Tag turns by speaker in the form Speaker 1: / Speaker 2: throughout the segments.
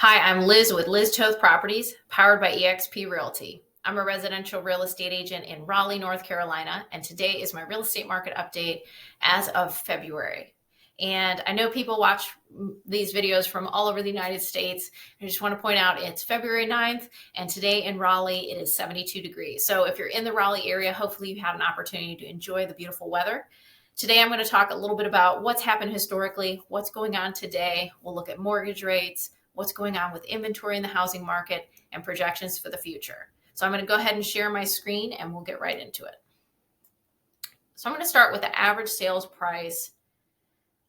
Speaker 1: Hi, I'm Liz with Toth Properties, powered by EXP Realty. I'm a residential real estate agent in Raleigh, North Carolina, and today is my real estate market update as of February. And I know people watch these videos from all over the United States. I just want to point out it's February 9th, and today in Raleigh it is 72 degrees. So if you're in the Raleigh area, hopefully you had an opportunity to enjoy the beautiful weather. Today I'm going to talk a little bit about what's happened historically, what's going on today. We'll look at mortgage rates, what's going on with inventory in the housing market, and projections for the future. So I'm going to go ahead and share my screen and we'll get right into it. So I'm going to start with the average sales price.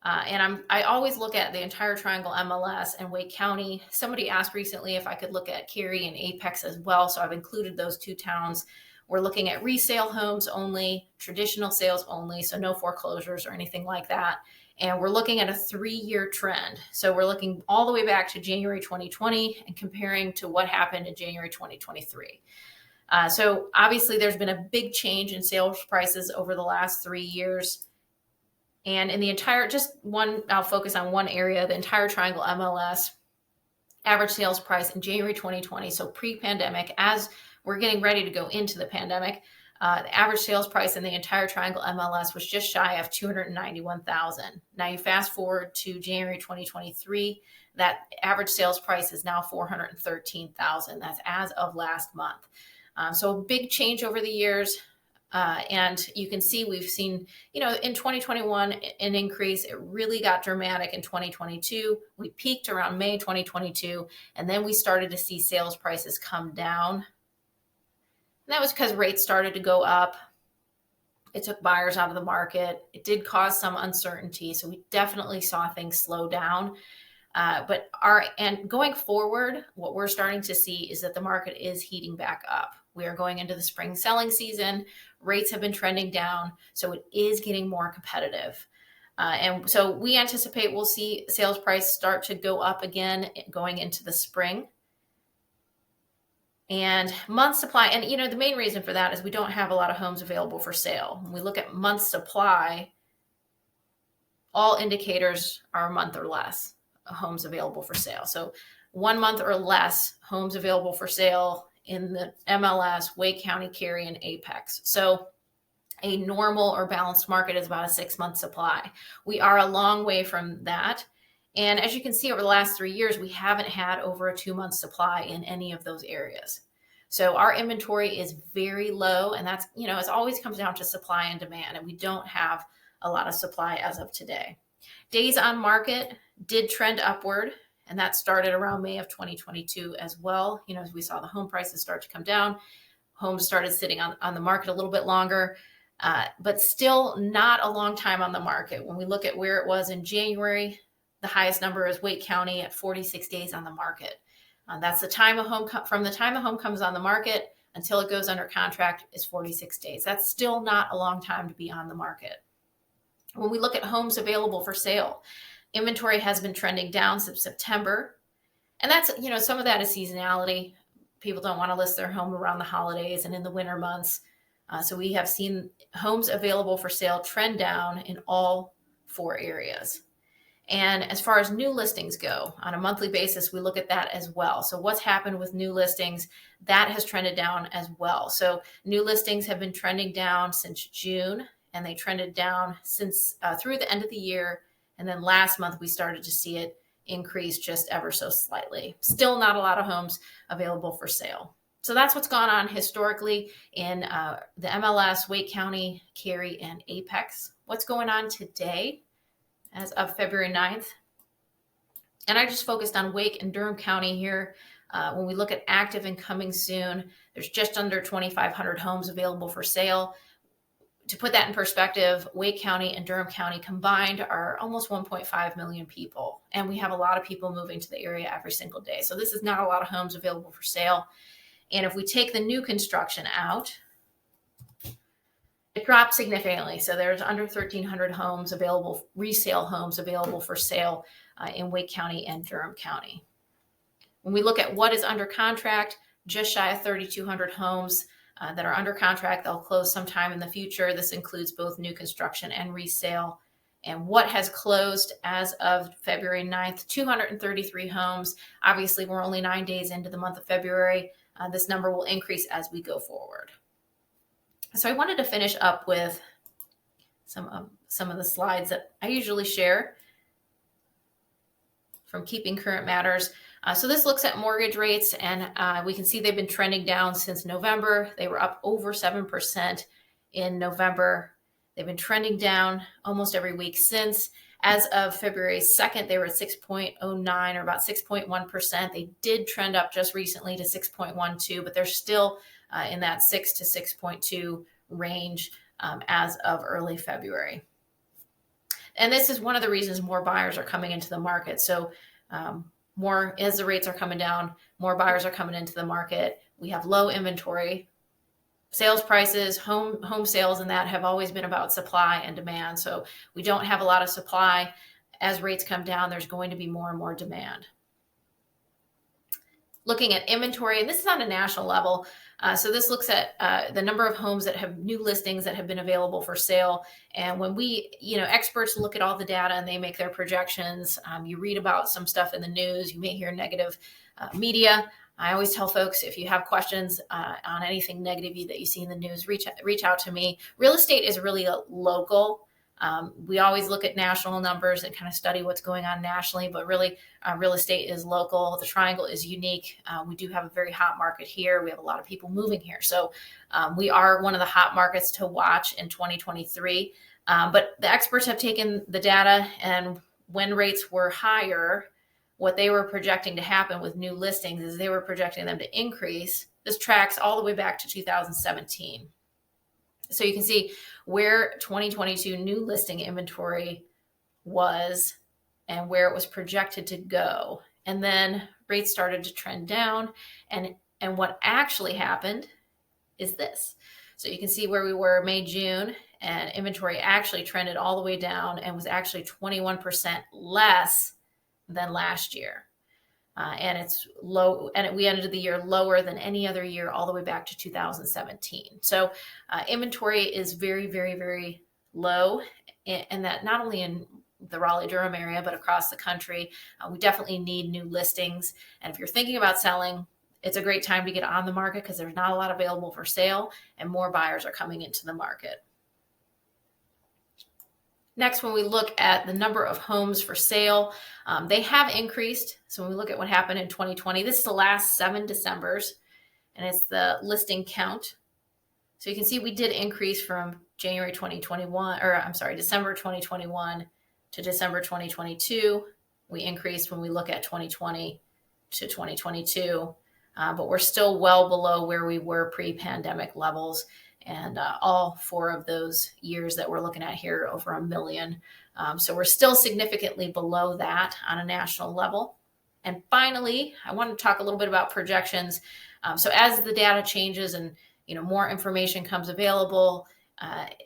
Speaker 1: I always look at the entire Triangle MLS and Wake County. Somebody asked recently if I could look at Cary and Apex as well. So I've included those two towns. We're looking at resale homes only, traditional sales only, so no foreclosures or anything like that. And we're looking at a 3-year trend. So we're looking all the way back to January 2020 and comparing to what happened in January 2023. So obviously there's been a big change in sales prices over the last 3 years. And in the entire, I'll focus on one area, the entire Triangle MLS, average sales price in January 2020, so pre-pandemic, as we're getting ready to go into the pandemic, the average sales price in the entire Triangle MLS was just shy of $291,000. Now you fast forward to January 2023, that average sales price is now $413,000. That's as of last month. So a big change over the years. And you can see we've seen, in 2021, an increase. It really got dramatic in 2022. We peaked around May 2022, and then we started to see sales prices come down. And that was because rates started to go up. It took buyers out of the market. It did cause some uncertainty. So we definitely saw things slow down. But going forward, what we're starting to see is that the market is heating back up. We are going into the spring selling season. Rates have been trending down, so it is getting more competitive. And so we anticipate we'll see sales price start to go up again going into the spring. And month supply, and the main reason for that is we don't have a lot of homes available for sale. When we look at month supply, all indicators are a month or less homes available for sale. So 1 month or less homes available for sale in the MLS, Wake County, Cary, and Apex. So a normal or balanced market is about a 6-month supply. We are a long way from that. And as you can see over the last 3 years, we haven't had over a 2-month supply in any of those areas. So our inventory is very low, and that's, it always comes down to supply and demand, and we don't have a lot of supply as of today. Days on market did trend upward, and that started around May of 2022 as well. As we saw the home prices start to come down, homes started sitting on the market a little bit longer, but still not a long time on the market. When we look at where it was in January, the highest number is Wake County at 46 days on the market. That's the time from the time a home comes on the market until it goes under contract is 46 days. That's still not a long time to be on the market. When we look at homes available for sale, inventory has been trending down since September. And that's, some of that is seasonality. People don't want to list their home around the holidays and in the winter months. So we have seen homes available for sale trend down in all 4 areas. And as far as new listings go, on a monthly basis, we look at that as well. So what's happened with new listings, that has trended down as well. So new listings have been trending down since June, and they trended down since through the end of the year. And then last month, we started to see it increase just ever so slightly. Still not a lot of homes available for sale. So that's what's gone on historically in the MLS, Wake County, Cary, and Apex. What's going on today as of February 9th? And I just focused on Wake and Durham County here. When we look at active and coming soon, there's just under 2,500 homes available for sale. To put that in perspective, Wake County and Durham County combined are almost 1.5 million people. And we have a lot of people moving to the area every single day. So this is not a lot of homes available for sale. And if we take the new construction out, it dropped significantly. So there's under 1,300 homes available, resale homes available for sale in Wake County and Durham County. When we look at what is under contract, just shy of 3,200 homes that are under contract. They'll close sometime in the future. This includes both new construction and resale. And what has closed as of February 9th, 233 homes. Obviously, we're only 9 days into the month of February. This number will increase as we go forward. So I wanted to finish up with some of the slides that I usually share from Keeping Current Matters. So this looks at mortgage rates, and we can see they've been trending down since November. They were up over 7% in November. They've been trending down almost every week since. As of February 2nd, they were at 6.09 or about 6.1%. They did trend up just recently to 6.12, but they're still in that 6 to 6.2 range as of early February. And this is one of the reasons more buyers are coming into the market. So more as the rates are coming down, more buyers are coming into the market. We have low inventory. Sales prices, home sales, and that have always been about supply and demand. So we don't have a lot of supply. As rates come down, there's going to be more and more demand. Looking at inventory, and this is on a national level. So this looks at the number of homes that have new listings that have been available for sale. And when we, experts look at all the data and they make their projections, you read about some stuff in the news, you may hear negative media. I always tell folks, if you have questions on anything negative that you see in the news, reach out to me. Real estate is really local. We always look at national numbers and kind of study what's going on nationally, but really real estate is local. The Triangle is unique. We do have a very hot market here. We have a lot of people moving here. So we are one of the hot markets to watch in 2023. But the experts have taken the data, and when rates were higher, what they were projecting to happen with new listings is they were projecting them to increase. This tracks all the way back to 2017. So you can see where 2022 new listing inventory was and where it was projected to go. And then rates started to trend down. And what actually happened is this. So you can see where we were May, June, and inventory actually trended all the way down and was actually 21% less than last year. And it's low, and we ended the year lower than any other year all the way back to 2017. So inventory is very, very, very low, and that not only in the Raleigh Durham area, but across the country. We definitely need new listings. And if you're thinking about selling, it's a great time to get on the market because there's not a lot available for sale and more buyers are coming into the market. Next, when we look at the number of homes for sale, they have increased. So when we look at what happened in 2020, this is the last 7 Decembers, and it's the listing count. So you can see we did increase from December 2021 to December 2022. We increased when we look at 2020 to 2022, but we're still well below where we were pre-pandemic levels. And all 4 of those years that we're looking at here, over 1 million. So we're still significantly below that on a national level. And finally, I want to talk a little bit about projections. So as the data changes and more information comes available,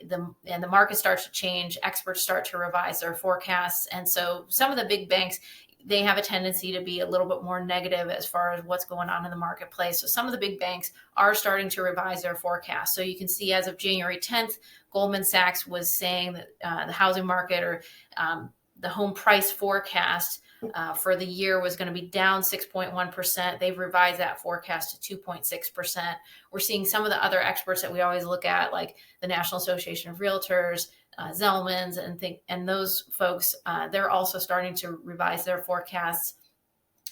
Speaker 1: the market starts to change, experts start to revise their forecasts. And so some of the big banks, they have a tendency to be a little bit more negative as far as what's going on in the marketplace. So some of the big banks are starting to revise their forecast. So you can see as of January 10th, Goldman Sachs was saying that the housing market or the home price forecast for the year was going to be down 6.1%. They've revised that forecast to 2.6%. We're seeing some of the other experts that we always look at, like the National Association of Realtors, Zelman's, and those folks, they're also starting to revise their forecasts.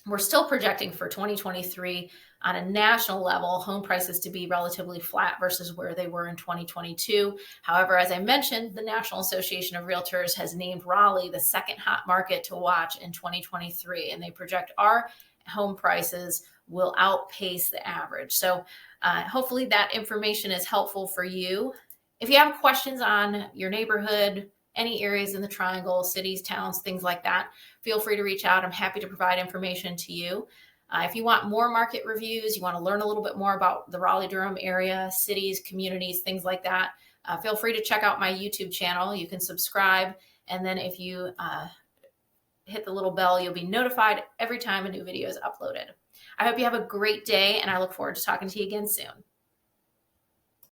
Speaker 1: We're still projecting for 2023 on a national level, home prices to be relatively flat versus where they were in 2022. However, as I mentioned, the National Association of Realtors has named Raleigh the second hot market to watch in 2023, and they project our home prices will outpace the average. So hopefully that information is helpful for you. If you have questions on your neighborhood, any areas in the Triangle, cities, towns, things like that, feel free to reach out. I'm happy to provide information to you. If you want more market reviews, you want to learn a little bit more about the Raleigh-Durham area, cities, communities, things like that, feel free to check out my YouTube channel. You can subscribe, and then if you hit the little bell, you'll be notified every time a new video is uploaded. I hope you have a great day, and I look forward to talking to you again soon.